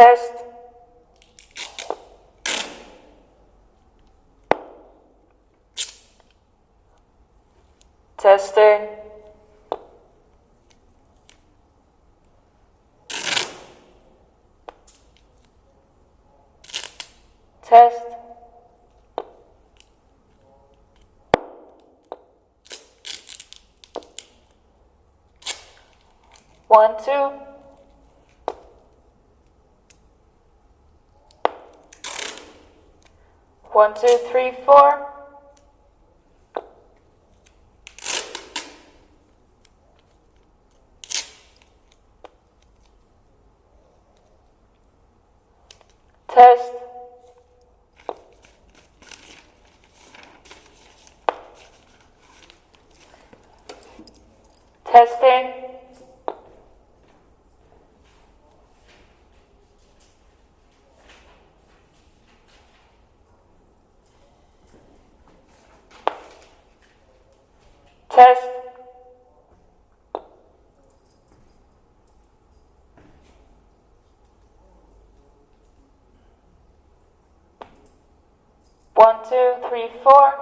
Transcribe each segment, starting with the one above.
Test. Testing. Test. 1, 2. One, two, three, four. Test. Testing. Test. One, two, three, four.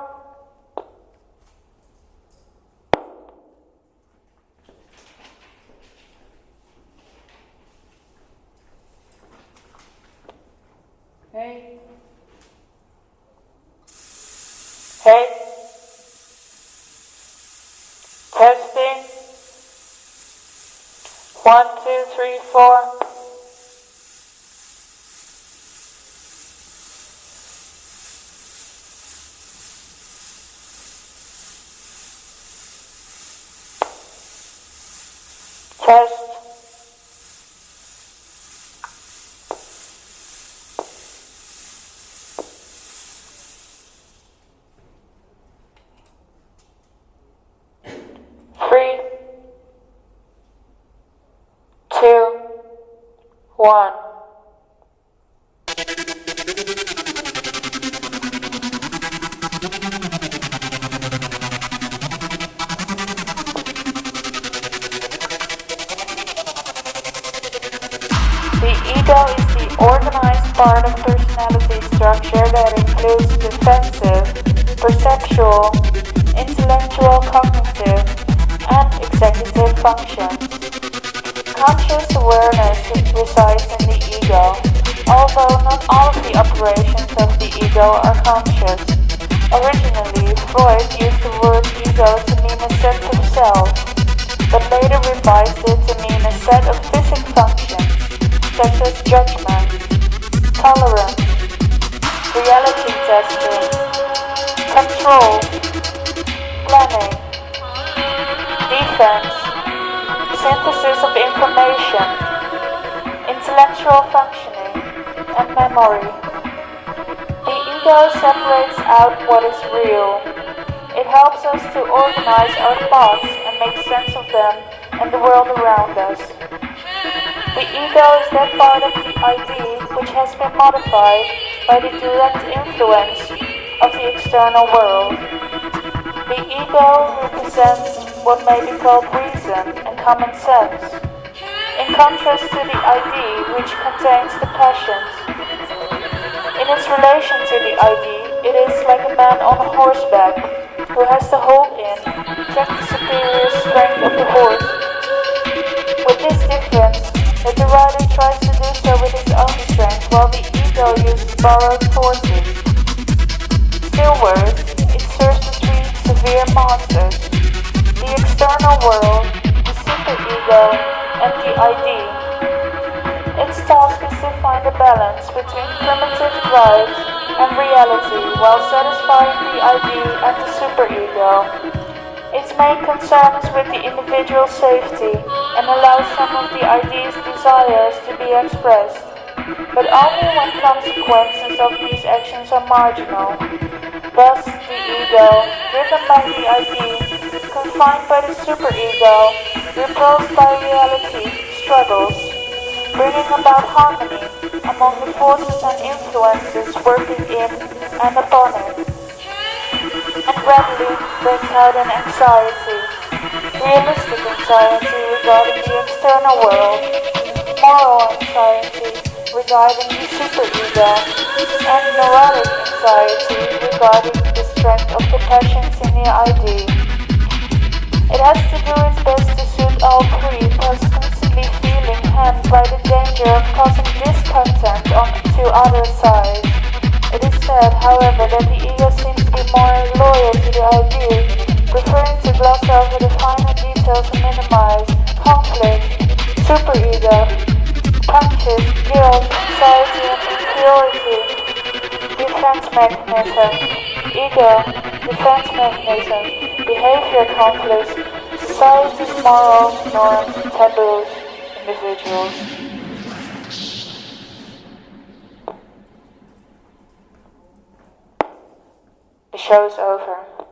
Hey. Hey. Testing. 1, 2, 3, 4. Test. Three, two, one. The ego is the organized part of personality structure that includes defensive, perceptual, intellectual, cognitive, and executive functions. Conscious awareness resides in the ego, although not all of the operations of the ego are conscious. Originally, Freud used the word ego to mean a set of cells, but later revised it to mean a set of physic functions, such as judgment, tolerance, reality testing, control, planning, defense, synthesis of information, intellectual functioning, and memory. The ego separates out what is real. It helps us to organize our thoughts and make sense of them and the world around us. The ego is that part of the ID which has been modified by the direct influence of the external world. The ego represents what may be called reason and common sense, in contrast to the ID which contains the passions. In its relation to the ID, it is like a man on horseback who has to hold in, check the superior strength of the horse. With this difference, that the rider tries to do so with his own strength while the ego uses borrowed forces. Still worse, it serves to treat severe monsters, the external world, the superego, and the ID. Its task is to find a balance between primitive drives and reality while satisfying the ID and the superego. Its main concern is with the individual's safety and allows some of the ID's desires to be expressed, but only when consequences of these actions are marginal. Thus, the ego, driven by the ID, confined by the superego, repulsed by reality, struggles, bringing about harmony among the forces and influences working in and upon it, and gradually brings out an anxiety, realistic anxiety regarding the external world, moral anxiety, regarding the superego, and neurotic anxiety regarding the strength of the passions in the ID. It has to do its best to suit all three, thus constantly feeling hemmed by the danger of causing discontent to other sides. It is said, however, that the ego seems to be more loyal to the idea, preferring to gloss over the finer details and minimize conflict. Superego, punches, guilt, anxiety, and inferiority. Defense mechanism. Ego, defense mechanism. Behavior conflicts. Society's morals, norms, taboos. Individuals. The show is over.